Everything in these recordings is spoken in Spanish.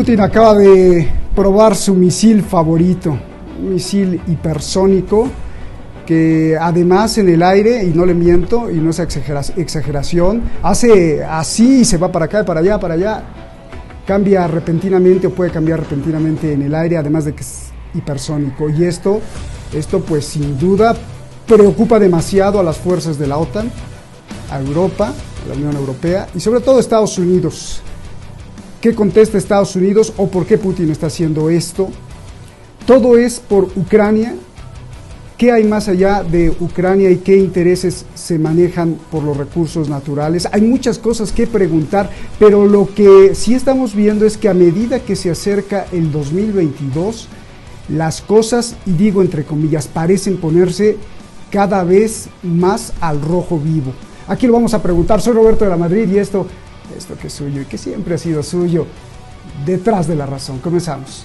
Putin acaba de probar su misil favorito, un misil hipersónico que además en el aire, y no le miento, y no es exageración, hace así y se va para acá, para allá, cambia repentinamente o puede cambiar repentinamente en el aire, además de que es hipersónico. Y esto pues sin duda preocupa demasiado a las fuerzas de la OTAN, a Europa, a la Unión Europea y sobre todo a Estados Unidos. ¿Qué contesta Estados Unidos o por qué Putin está haciendo esto? Todo es por Ucrania. ¿Qué hay más allá de Ucrania y qué intereses se manejan por los recursos naturales? Hay muchas cosas que preguntar, pero lo que sí estamos viendo es que a medida que se acerca el 2022, las cosas, y digo entre comillas, parecen ponerse cada vez más al rojo vivo. Aquí lo vamos a preguntar. Soy Roberto de la Madrid y esto que es suyo y que siempre ha sido suyo, Detrás de la Razón. Comenzamos.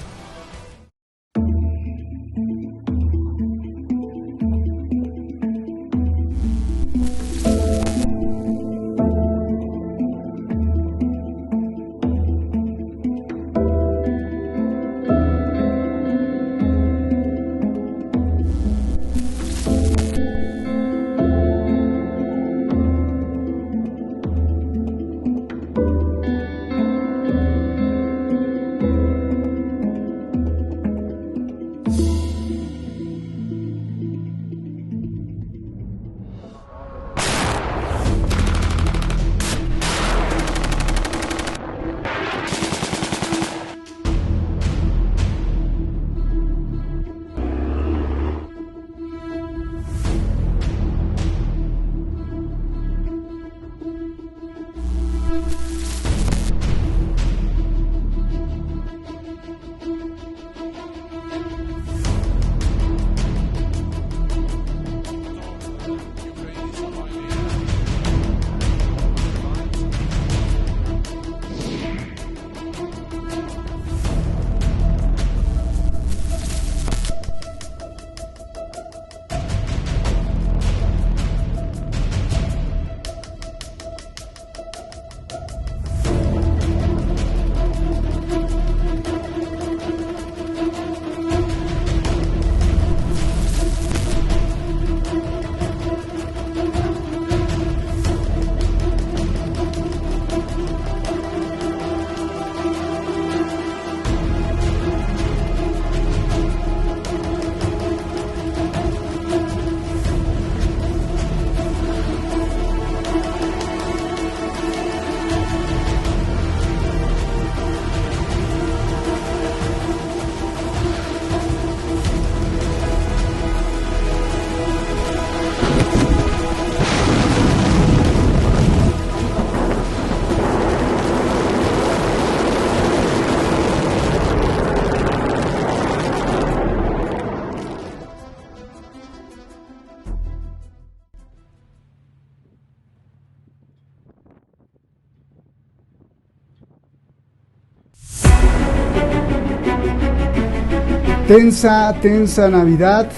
Tensa Navidad,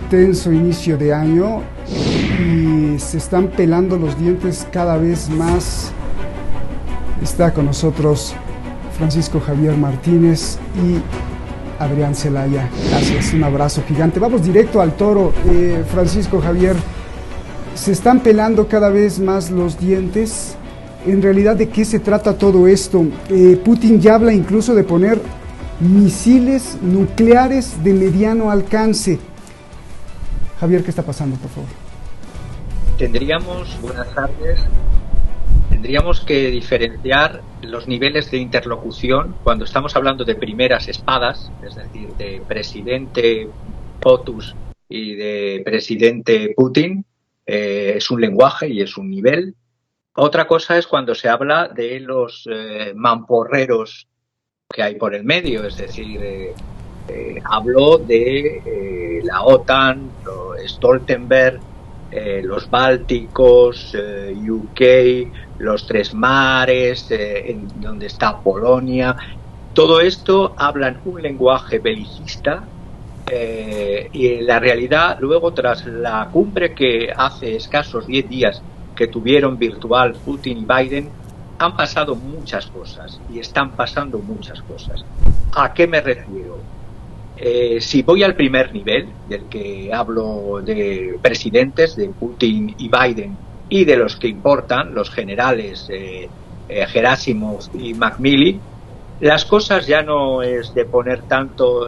tenso inicio de año y se están pelando los dientes cada vez más. Está con nosotros Francisco Javier Martínez y Adrián Celaya. Gracias, un abrazo gigante. Vamos directo al toro. Francisco Javier, se están pelando cada vez más los dientes. En realidad, ¿de qué se trata todo esto? Putin ya habla incluso de poner misiles nucleares de mediano alcance. Javier, ¿qué está pasando, por favor? Buenas tardes, tendríamos que diferenciar los niveles de interlocución cuando estamos hablando de primeras espadas, es decir, de presidente POTUS y de presidente Putin. Es un lenguaje y es un nivel. Otra cosa es cuando se habla de los mamporreros que hay por el medio, es decir, habló de la OTAN, Stoltenberg, los Bálticos, UK, los Tres Mares, en donde está Polonia. Todo esto hablan un lenguaje belicista y en la realidad, luego tras la cumbre que hace escasos 10 días que tuvieron virtual Putin y Biden, han pasado muchas cosas y están pasando muchas cosas. ¿A qué me refiero? Si voy al primer nivel, del que hablo de presidentes, de Putin y Biden, y de los que importan, los generales Gerasimov y McMillin, las cosas ya no es de poner tanto,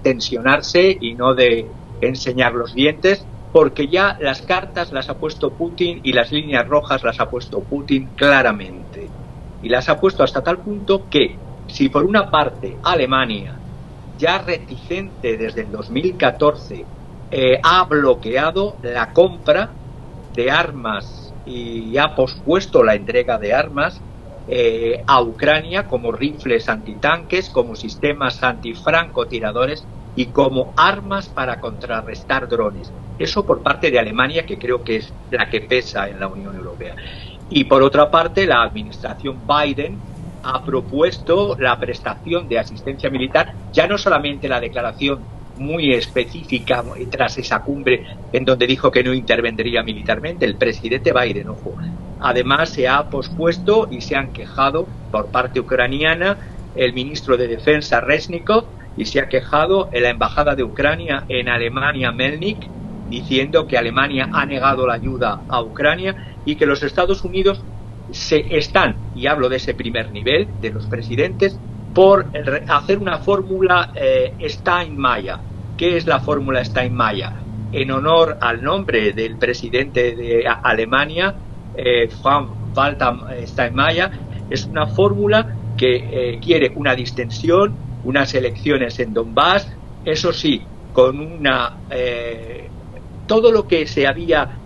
tensionarse y no de enseñar los dientes, porque ya las cartas las ha puesto Putin y las líneas rojas las ha puesto Putin claramente. Y las ha puesto hasta tal punto que, si por una parte Alemania, ya reticente desde el 2014, ha bloqueado la compra de armas y ha pospuesto la entrega de armas a Ucrania, como rifles antitanques, como sistemas antifrancotiradores y como armas para contrarrestar drones. Eso por parte de Alemania, que creo que es la que pesa en la Unión Europea. Y por otra parte, la administración Biden ha propuesto la prestación de asistencia militar, ya no solamente la declaración muy específica tras esa cumbre en donde dijo que no intervendría militarmente, el presidente Biden, ojo. Además, se ha pospuesto y se han quejado por parte ucraniana el ministro de Defensa Reznikov, y se ha quejado en la embajada de Ucrania en Alemania, Melnik, diciendo que Alemania ha negado la ayuda a Ucrania y que los Estados Unidos se están, y hablo de ese primer nivel, de los presidentes, por hacer una fórmula Steinmeier. ¿Qué es la fórmula Steinmeier? En honor al nombre del presidente de Alemania, Frank-Walter Steinmeier, es una fórmula que quiere una distensión, unas elecciones en Donbass, eso sí, con una todo lo que se había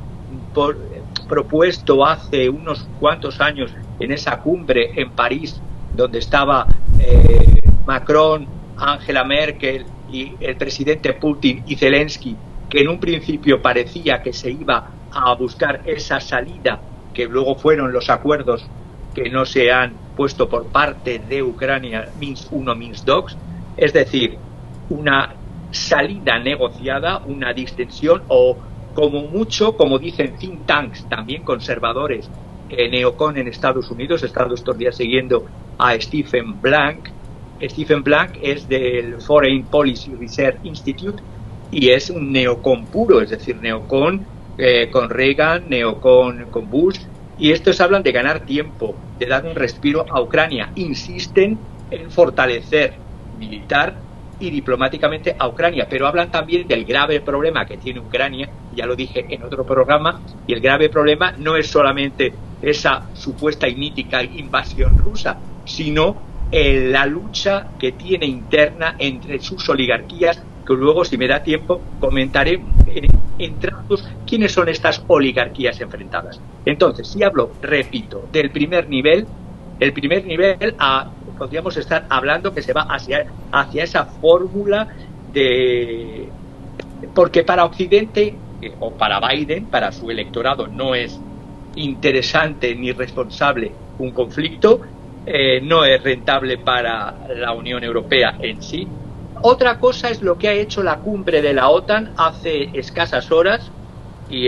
propuesto hace unos cuantos años en esa cumbre en París, donde estaba Macron, Angela Merkel y el presidente Putin y Zelensky, que en un principio parecía que se iba a buscar esa salida, que luego fueron los acuerdos que no se han puesto por parte de Ucrania, Minsk I, Minsk II, es decir, una salida negociada, una distensión, o como mucho, como dicen think tanks también conservadores, neocon en Estados Unidos. He estado estos días siguiendo a Stephen Blank. Stephen Blank es del Foreign Policy Research Institute y es un neocon puro, es decir, neocon con Reagan, neocon con Bush, y estos hablan de ganar tiempo, de dar un respiro a Ucrania. Insisten en fortalecer militar y diplomáticamente a Ucrania, pero hablan también del grave problema que tiene Ucrania, ya lo dije en otro programa, y el grave problema no es solamente esa supuesta y mítica invasión rusa, sino la lucha que tiene interna entre sus oligarquías, que luego, si me da tiempo, comentaré en trazos quiénes son estas oligarquías enfrentadas. Entonces, si hablo, repito, del primer nivel, el primer nivel podríamos estar hablando que se va hacia esa fórmula de... Porque para Occidente, o para Biden, para su electorado, no es interesante ni responsable un conflicto, no es rentable para la Unión Europea en sí. Otra cosa es lo que ha hecho la cumbre de la OTAN hace escasas horas, y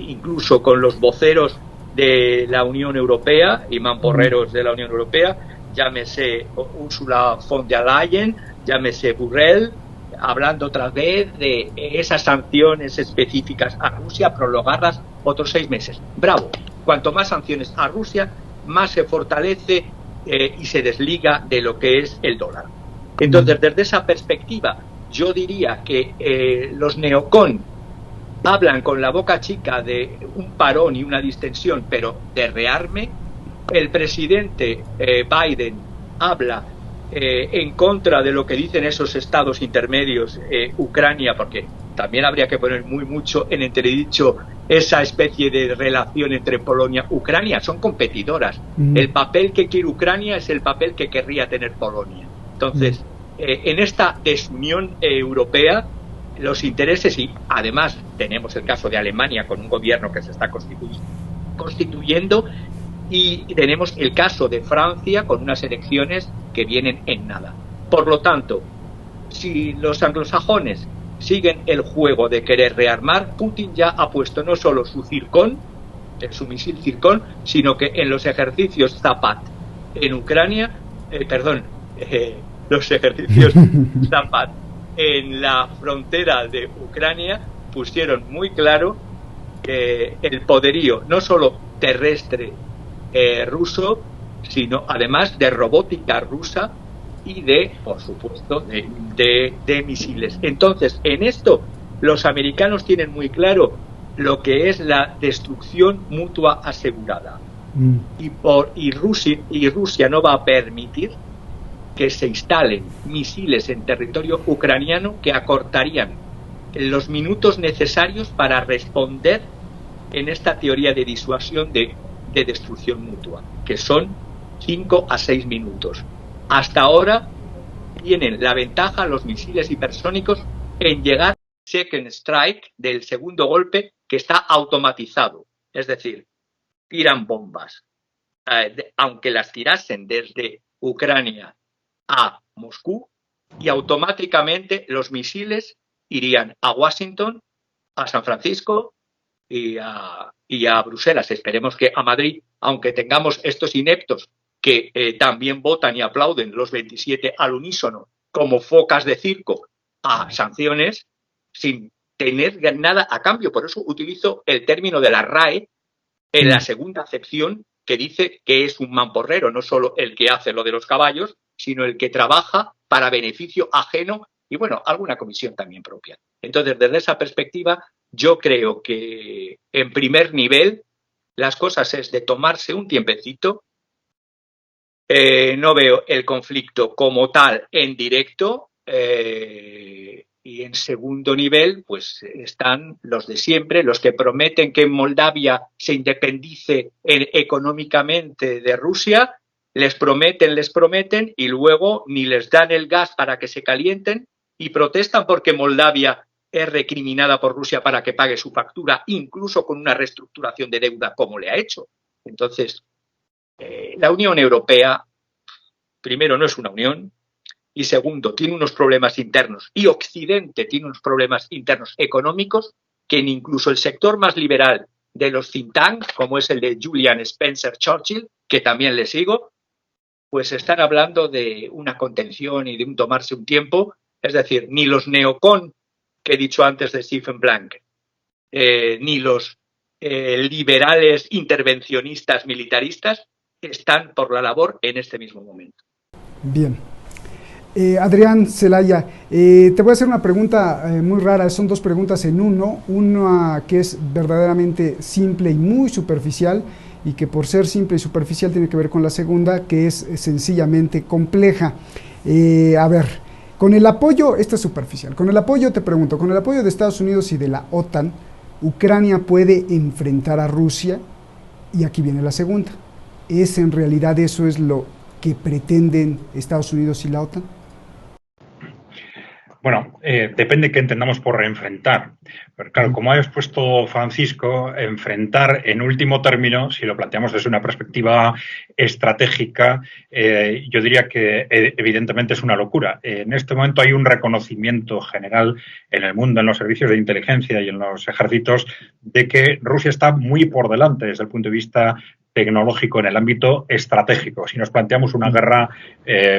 incluso con los voceros de la Unión Europea y mamporreros de la Unión Europea, llámese Ursula von der Leyen, llámese Borrell, hablando otra vez de esas sanciones específicas a Rusia, prolongarlas otros 6 meses. Bravo, cuanto más sanciones a Rusia, más se fortalece y se desliga de lo que es el dólar. Entonces, desde esa perspectiva, yo diría que los neocon hablan con la boca chica de un parón y una distensión, pero de rearme. El presidente Biden habla en contra de lo que dicen esos estados intermedios, Ucrania, porque también habría que poner mucho en entredicho esa especie de relación entre Polonia y Ucrania. Son competidoras. El papel que quiere Ucrania es el papel que querría tener Polonia. Entonces, en esta desunión europea, los intereses, y además tenemos el caso de Alemania con un gobierno que se está constituyendo, y tenemos el caso de Francia con unas elecciones que vienen en nada. Por lo tanto, si los anglosajones siguen el juego de querer rearmar, Putin ya ha puesto no solo su circón, en su misil Zircon, sino que en los ejercicios Zapad en Ucrania, los ejercicios Zapad en la frontera de Ucrania pusieron muy claro el poderío no solo terrestre ruso, sino además de robótica rusa y de, por supuesto, de misiles. Entonces, en esto los americanos tienen muy claro lo que es la destrucción mutua asegurada. Y Rusia no va a permitir que se instalen misiles en territorio ucraniano que acortarían los minutos necesarios para responder en esta teoría de disuasión de destrucción mutua, que son 5 a 6 minutos. Hasta ahora tienen la ventaja los misiles hipersónicos en llegar al second strike del segundo golpe, que está automatizado. Es decir, tiran bombas, aunque las tirasen desde Ucrania a Moscú, y automáticamente los misiles irían a Washington, a San Francisco y a Bruselas. Esperemos que a Madrid, aunque tengamos estos ineptos que también votan y aplauden los 27 al unísono como focas de circo a sanciones sin tener nada a cambio. Por eso utilizo el término de la RAE en la segunda acepción, que dice que es un mamporrero, no solo el que hace lo de los caballos, sino el que trabaja para beneficio ajeno y, bueno, alguna comisión también propia. Entonces, desde esa perspectiva, yo creo que en primer nivel las cosas es de tomarse un tiempecito. No veo el conflicto como tal en directo, y en segundo nivel pues están los de siempre, los que prometen que Moldavia se independice económicamente de Rusia. Les prometen y luego ni les dan el gas para que se calienten y protestan porque Moldavia es recriminada por Rusia para que pague su factura, incluso con una reestructuración de deuda como le ha hecho. Entonces, la Unión Europea, primero, no es una unión, y segundo, tiene unos problemas internos, y Occidente tiene unos problemas internos económicos que ni incluso el sector más liberal de los think tanks, como es el de Julian Spencer Churchill, que también le sigo, pues están hablando de una contención y de un tomarse un tiempo. Es decir, ni los neocon que he dicho antes de Stephen Blank, ni los liberales intervencionistas militaristas están por la labor en este mismo momento. Bien. Adrián Celaya, te voy a hacer una pregunta muy rara, son dos preguntas en uno, una que es verdaderamente simple y muy superficial, y que por ser simple y superficial tiene que ver con la segunda, que es sencillamente compleja. A ver, con el apoyo, esta es superficial, con el apoyo, te pregunto, con el apoyo de Estados Unidos y de la OTAN, ¿Ucrania puede enfrentar a Rusia? Y aquí viene la segunda. ¿Es en realidad eso es lo que pretenden Estados Unidos y la OTAN? Bueno, depende qué entendamos por enfrentar. Pero claro, como ha expuesto Francisco, enfrentar en último término, si lo planteamos desde una perspectiva estratégica, yo diría que evidentemente es una locura. En este momento hay un reconocimiento general en el mundo, en los servicios de inteligencia y en los ejércitos, de que Rusia está muy por delante desde el punto de vista tecnológico en el ámbito estratégico, si nos planteamos una guerra,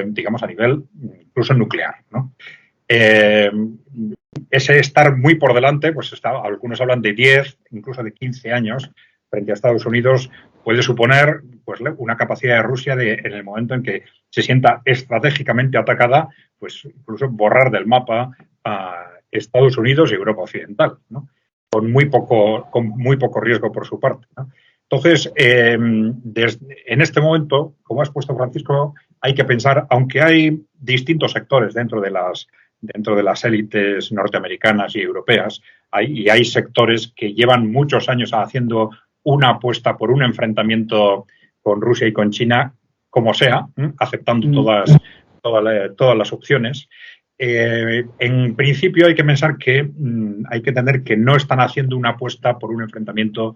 digamos, a nivel incluso nuclear, ¿no? Ese estar muy por delante, pues algunos hablan de 10, incluso de 15 años frente a Estados Unidos, puede suponer pues una capacidad de Rusia de, en el momento en que se sienta estratégicamente atacada, pues incluso borrar del mapa a Estados Unidos y Europa Occidental, ¿no? Con muy poco riesgo por su parte, ¿no? Entonces, en este momento, como ha expuesto Francisco, hay que pensar, aunque hay distintos sectores dentro de las élites norteamericanas y europeas, hay sectores que llevan muchos años haciendo una apuesta por un enfrentamiento con Rusia y con China, como sea, aceptando todas las opciones. En principio hay que pensar que hay que entender que no están haciendo una apuesta por un enfrentamiento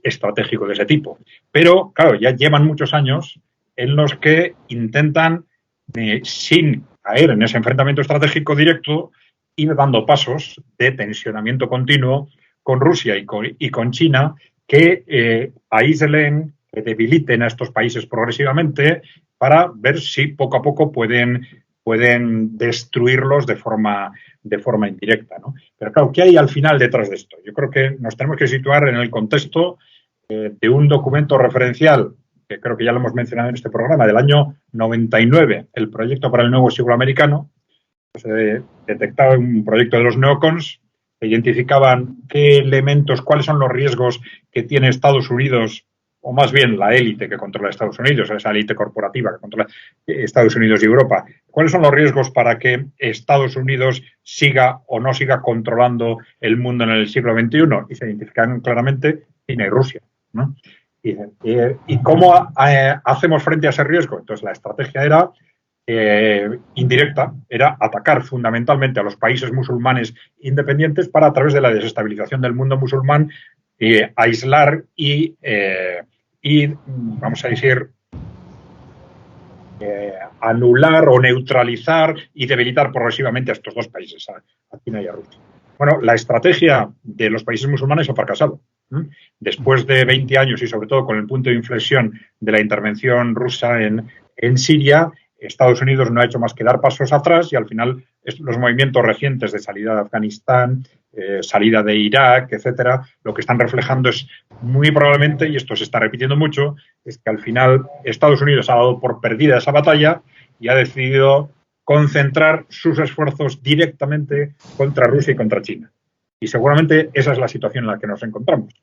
estratégico de ese tipo. Pero, claro, ya llevan muchos años en los que intentan, sin caer en ese enfrentamiento estratégico directo, ir dando pasos de tensionamiento continuo con Rusia y con China, que aíslen, que debiliten a estos países progresivamente para ver si poco a poco pueden destruirlos de forma indirecta, ¿no? Pero claro, ¿qué hay al final detrás de esto? Yo creo que nos tenemos que situar en el contexto de un documento referencial, que creo que ya lo hemos mencionado en este programa, del año 99, el Proyecto para el Nuevo Siglo Americano. Se detectaba un proyecto de los neocons que identificaban qué elementos, cuáles son los riesgos que tiene Estados Unidos, o más bien la élite que controla Estados Unidos, esa élite corporativa que controla Estados Unidos y Europa. ¿Cuáles son los riesgos para que Estados Unidos siga o no siga controlando el mundo en el siglo XXI? Y se identifican claramente China y Rusia, ¿no? ¿Y cómo hacemos frente a ese riesgo? Entonces, la estrategia era indirecta, era atacar fundamentalmente a los países musulmanes independientes para, a través de la desestabilización del mundo musulmán, aislar y, vamos a decir, anular o neutralizar y debilitar progresivamente a estos dos países, a China y a Rusia. Bueno, la estrategia de los países musulmanes ha fracasado. Después de 20 años y sobre todo con el punto de inflexión de la intervención rusa en Siria, Estados Unidos no ha hecho más que dar pasos atrás y al final los movimientos recientes de salida de Afganistán, salida de Irak, etcétera, lo que están reflejando es muy probablemente, y esto se está repitiendo mucho, es que al final Estados Unidos ha dado por perdida esa batalla y ha decidido concentrar sus esfuerzos directamente contra Rusia y contra China. Y seguramente esa es la situación en la que nos encontramos.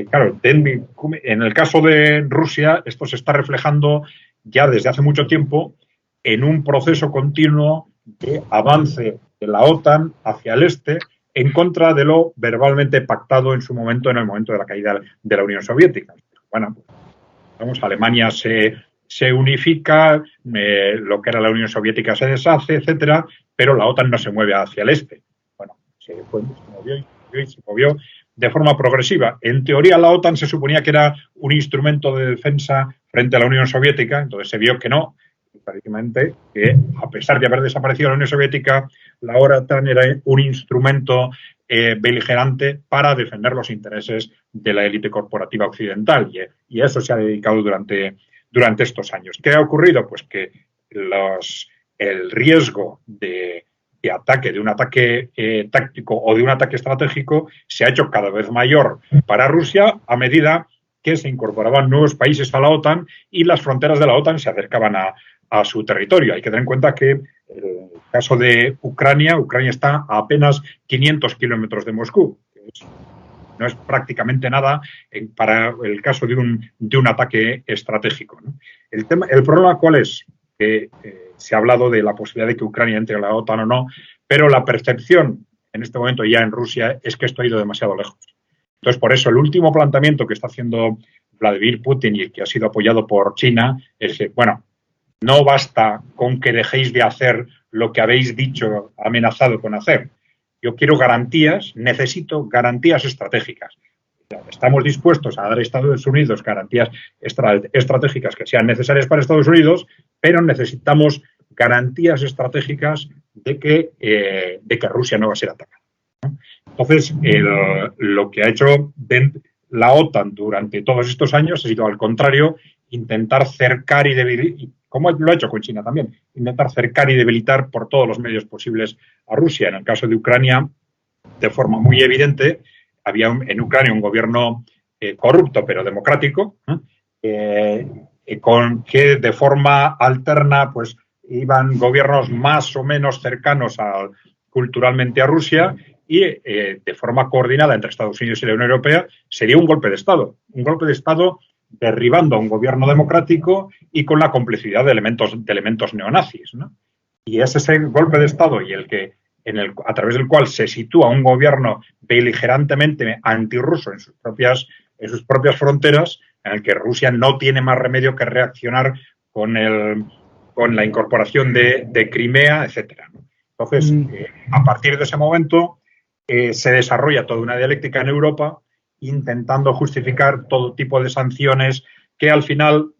Claro, en el caso de Rusia, esto se está reflejando ya desde hace mucho tiempo en un proceso continuo de avance de la OTAN hacia el este en contra de lo verbalmente pactado en su momento, en el momento de la caída de la Unión Soviética. Bueno, vamos, Alemania se unifica, lo que era la Unión Soviética se deshace, etcétera, pero la OTAN no se mueve hacia el este. Bueno, se movió de forma progresiva. En teoría, la OTAN se suponía que era un instrumento de defensa frente a la Unión Soviética, entonces se vio que no, prácticamente, que a pesar de haber desaparecido la Unión Soviética, la OTAN era un instrumento beligerante para defender los intereses de la élite corporativa occidental, y a eso se ha dedicado durante estos años. ¿Qué ha ocurrido? Pues que el riesgo de ataque, de un ataque táctico o de un ataque estratégico, se ha hecho cada vez mayor para Rusia a medida que se incorporaban nuevos países a la OTAN y las fronteras de la OTAN se acercaban a su territorio. Hay que tener en cuenta que el caso de Ucrania está a apenas 500 kilómetros de Moscú. No es prácticamente nada para el caso de un ataque estratégico, ¿no? El problema, ¿cuál es? Que se ha hablado de la posibilidad de que Ucrania entre a la OTAN o no, pero la percepción en este momento ya en Rusia es que esto ha ido demasiado lejos. Entonces, por eso el último planteamiento que está haciendo Vladimir Putin y que ha sido apoyado por China es que, bueno, no basta con que dejéis de hacer lo que habéis dicho, amenazado con hacer. Yo quiero garantías, necesito garantías estratégicas. Estamos dispuestos a dar a Estados Unidos garantías estratégicas que sean necesarias para Estados Unidos, pero necesitamos garantías estratégicas de que Rusia no va a ser atacada, ¿no? Entonces, lo que ha hecho la OTAN durante todos estos años ha sido, al contrario, intentar cercar y debilitar, como lo ha hecho con China también, intentar cercar y debilitar por todos los medios posibles a Rusia. En el caso de Ucrania, de forma muy evidente, había en Ucrania un gobierno corrupto pero democrático, con que de forma alterna pues iban gobiernos más o menos cercanos culturalmente a Rusia y de forma coordinada entre Estados Unidos y la Unión Europea sería un golpe de Estado derribando a un gobierno democrático y con la complicidad de elementos neonazis, ¿no? Y es ese golpe de Estado y a través del cual se sitúa un gobierno beligerantemente antirruso en sus propias fronteras, en el que Rusia no tiene más remedio que reaccionar con la incorporación de Crimea, etcétera, ¿no? Entonces, a partir de ese momento se desarrolla toda una dialéctica en Europa intentando justificar todo tipo de sanciones que al final,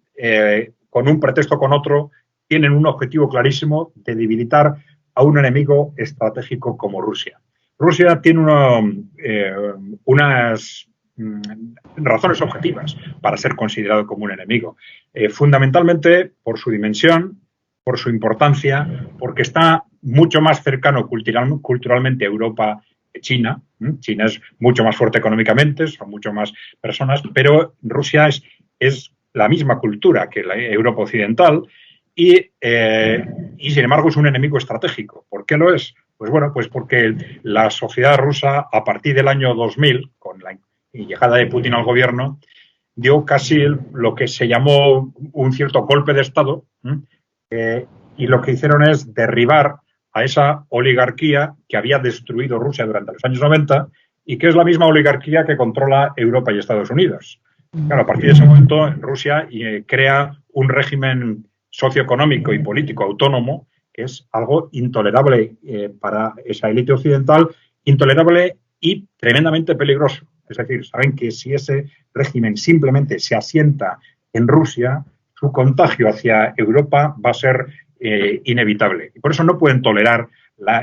con un pretexto o con otro, tienen un objetivo clarísimo de debilitar a un enemigo estratégico como Rusia. Rusia tiene unas razones objetivas para ser considerado como un enemigo. Fundamentalmente por su dimensión, por su importancia, porque está mucho más cercano culturalmente a Europa que China. China es mucho más fuerte económicamente, son mucho más personas, pero Rusia es la misma cultura que la Europa occidental y sin embargo es un enemigo estratégico. ¿Por qué lo es? Pues bueno, pues porque la sociedad rusa a partir del año 2000, con la llegada de Putin al gobierno, dio casi lo que se llamó un cierto golpe de Estado, y lo que hicieron es derribar a esa oligarquía que había destruido Rusia durante los años 90 y que es la misma oligarquía que controla Europa y Estados Unidos. Claro, a partir de ese momento Rusia crea un régimen socioeconómico y político autónomo que es algo intolerable para esa élite occidental, intolerable y tremendamente peligroso. Es decir, saben que si ese régimen simplemente se asienta en Rusia, su contagio hacia Europa va a ser inevitable. Y por eso no pueden tolerar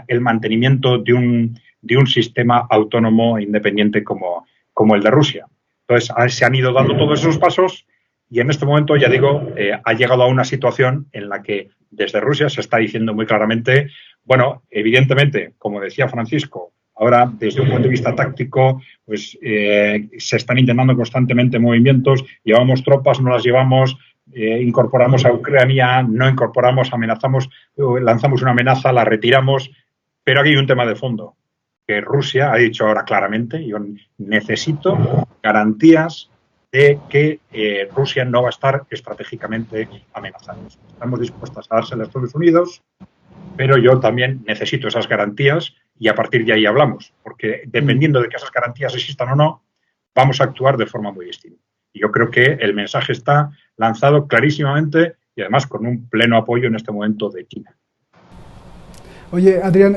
el mantenimiento de un sistema autónomo e independiente como el de Rusia. Entonces, se han ido dando todos esos pasos y en este momento, ya digo, ha llegado a una situación en la que desde Rusia se está diciendo muy claramente, bueno, evidentemente, como decía Francisco, ahora desde un punto de vista táctico, pues se están intentando constantemente movimientos, llevamos tropas, no las llevamos, incorporamos a Ucrania, no incorporamos, amenazamos, lanzamos una amenaza, la retiramos, pero aquí hay un tema de fondo, que Rusia ha dicho ahora claramente, yo necesito garantías de que Rusia no va a estar estratégicamente amenazada. Estamos dispuestos a dárselas a Estados Unidos, pero yo también necesito esas garantías y a partir de ahí hablamos, porque dependiendo de que esas garantías existan o no, vamos a actuar de forma muy distinta. Y yo creo que el mensaje está lanzado clarísimamente y además con un pleno apoyo en este momento de China. Oye, Adrián,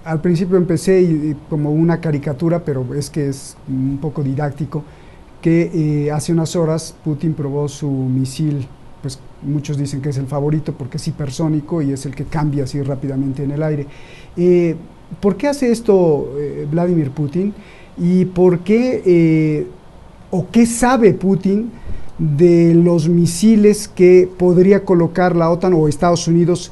al principio empecé como una caricatura, pero es que es un poco didáctico, que hace unas horas Putin probó su misil, pues muchos dicen que es el favorito porque es hipersónico y es el que cambia así rápidamente en el aire. ¿Por qué hace esto Vladimir Putin? ¿Y por qué o qué sabe Putin de los misiles que podría colocar la OTAN o Estados Unidos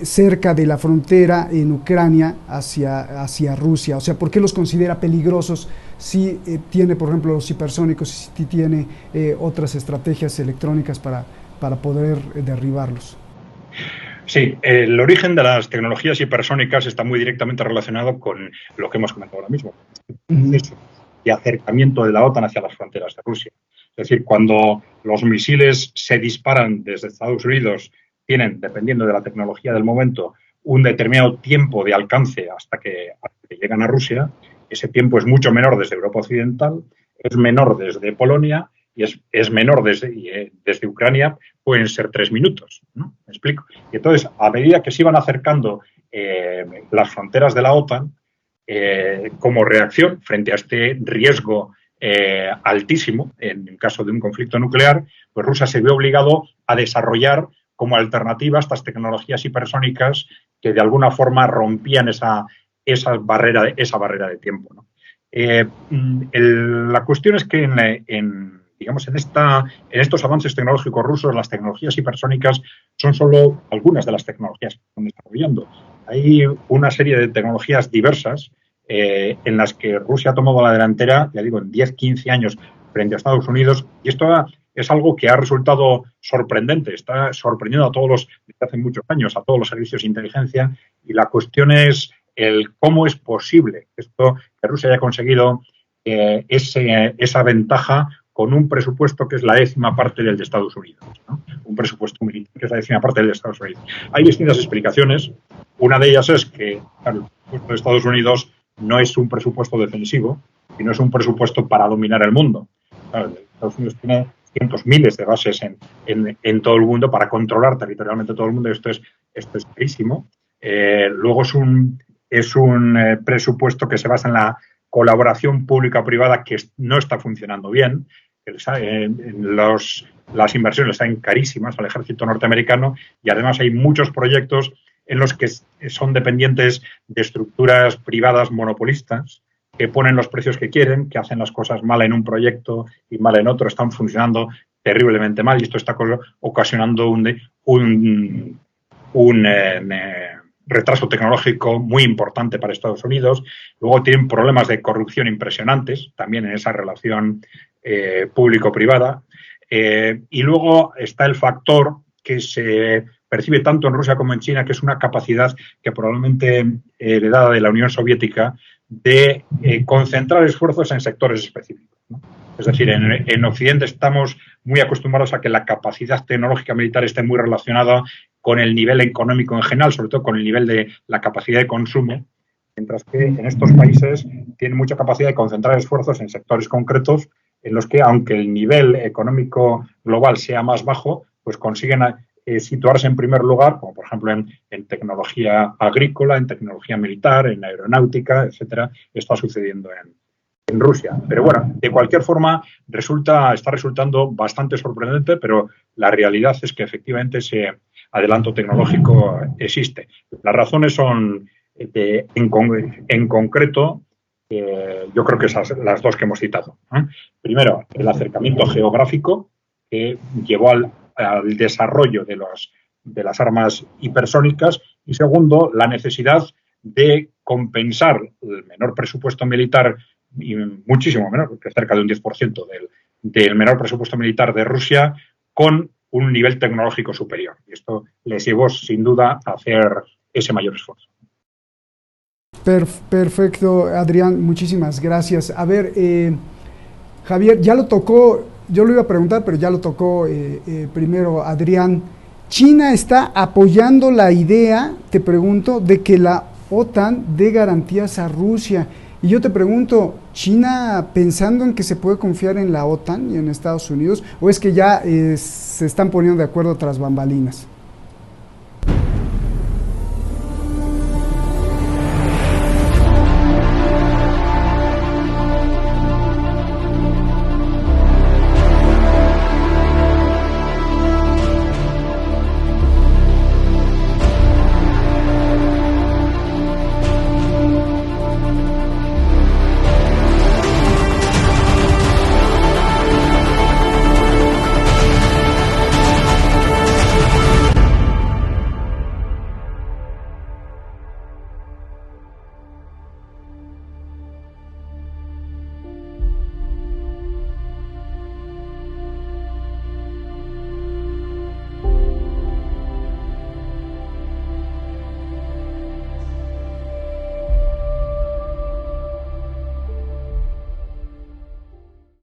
cerca de la frontera en Ucrania hacia Rusia? O sea, ¿por qué los considera peligrosos si tiene, por ejemplo, los hipersónicos y si tiene otras estrategias electrónicas para poder derribarlos? Sí, el origen de las tecnologías hipersónicas está muy directamente relacionado con lo que hemos comentado ahora mismo, de acercamiento de la OTAN hacia las fronteras de Rusia. Es decir, cuando los misiles se disparan desde Estados Unidos, tienen, dependiendo de la tecnología del momento, un determinado tiempo de alcance hasta que llegan a Rusia. Ese tiempo es mucho menor desde Europa Occidental, es menor desde Polonia y es menor desde Ucrania, pueden ser 3 minutos, ¿no? ¿Me explico? Y entonces, a medida que se iban acercando las fronteras de la OTAN, como reacción frente a este riesgo altísimo, en el caso de un conflicto nuclear, pues Rusia se vio obligado a desarrollar como alternativa estas tecnologías hipersónicas que de alguna forma rompían esa barrera de tiempo, ¿no? La cuestión es que en estos avances tecnológicos rusos, las tecnologías hipersónicas son solo algunas de las tecnologías que están desarrollando. Hay una serie de tecnologías diversas en las que Rusia ha tomado la delantera, ya digo, en 10-15 años frente a Estados Unidos, y esto es algo que ha resultado sorprendente, está sorprendiendo desde hace muchos años, a todos los servicios de inteligencia, y la cuestión es cómo es posible que Rusia haya conseguido esa ventaja con un presupuesto que es la 10ª parte del de Estados Unidos, ¿no? Un presupuesto militar que es la 10ª parte del de Estados Unidos. Hay distintas explicaciones. Una de ellas es que, claro, el presupuesto de Estados Unidos no es un presupuesto defensivo, sino es un presupuesto para dominar el mundo. Claro, Estados Unidos tiene cientos, miles de bases en todo el mundo para controlar territorialmente todo el mundo, y esto es carísimo. Luego es un presupuesto que se basa en la colaboración pública-privada que no está funcionando bien. Las inversiones están carísimas al ejército norteamericano y además hay muchos proyectos en los que son dependientes de estructuras privadas monopolistas que ponen los precios que quieren, que hacen las cosas mal en un proyecto y mal en otro, están funcionando terriblemente mal y esto está ocasionando un retraso tecnológico muy importante para Estados Unidos. Luego tienen problemas de corrupción impresionantes también en esa relación público-privada. Y luego está el factor que se percibe tanto en Rusia como en China, que es una capacidad que probablemente heredada de la Unión Soviética de concentrar esfuerzos en sectores específicos, ¿no? Es decir, en Occidente estamos muy acostumbrados a que la capacidad tecnológica militar esté muy relacionada con el nivel económico en general, sobre todo con el nivel de la capacidad de consumo, mientras que en estos países tienen mucha capacidad de concentrar esfuerzos en sectores concretos en los que, aunque el nivel económico global sea más bajo, pues consiguen situarse en primer lugar, como por ejemplo en tecnología agrícola, en tecnología militar, en aeronáutica, etcétera. Está sucediendo en Rusia. Pero bueno, de cualquier forma, está resultando bastante sorprendente, pero la realidad es que efectivamente ese adelanto tecnológico existe. Las razones son, en concreto, yo creo que esas las dos que hemos citado, ¿eh? Primero, el acercamiento geográfico que llevó al desarrollo de las armas hipersónicas y segundo, la necesidad de compensar el menor presupuesto militar y muchísimo menor, porque cerca de un 10% del menor presupuesto militar de Rusia con un nivel tecnológico superior. Y esto les llevó sin duda a hacer ese mayor esfuerzo. Perfecto, Adrián, muchísimas gracias. A ver, Javier, ya lo tocó, yo lo iba a preguntar, pero ya lo tocó primero Adrián. China está apoyando la idea, te pregunto, de que la OTAN dé garantías a Rusia. Y yo te pregunto, ¿China pensando en que se puede confiar en la OTAN y en Estados Unidos? ¿O es que ya se están poniendo de acuerdo tras bambalinas?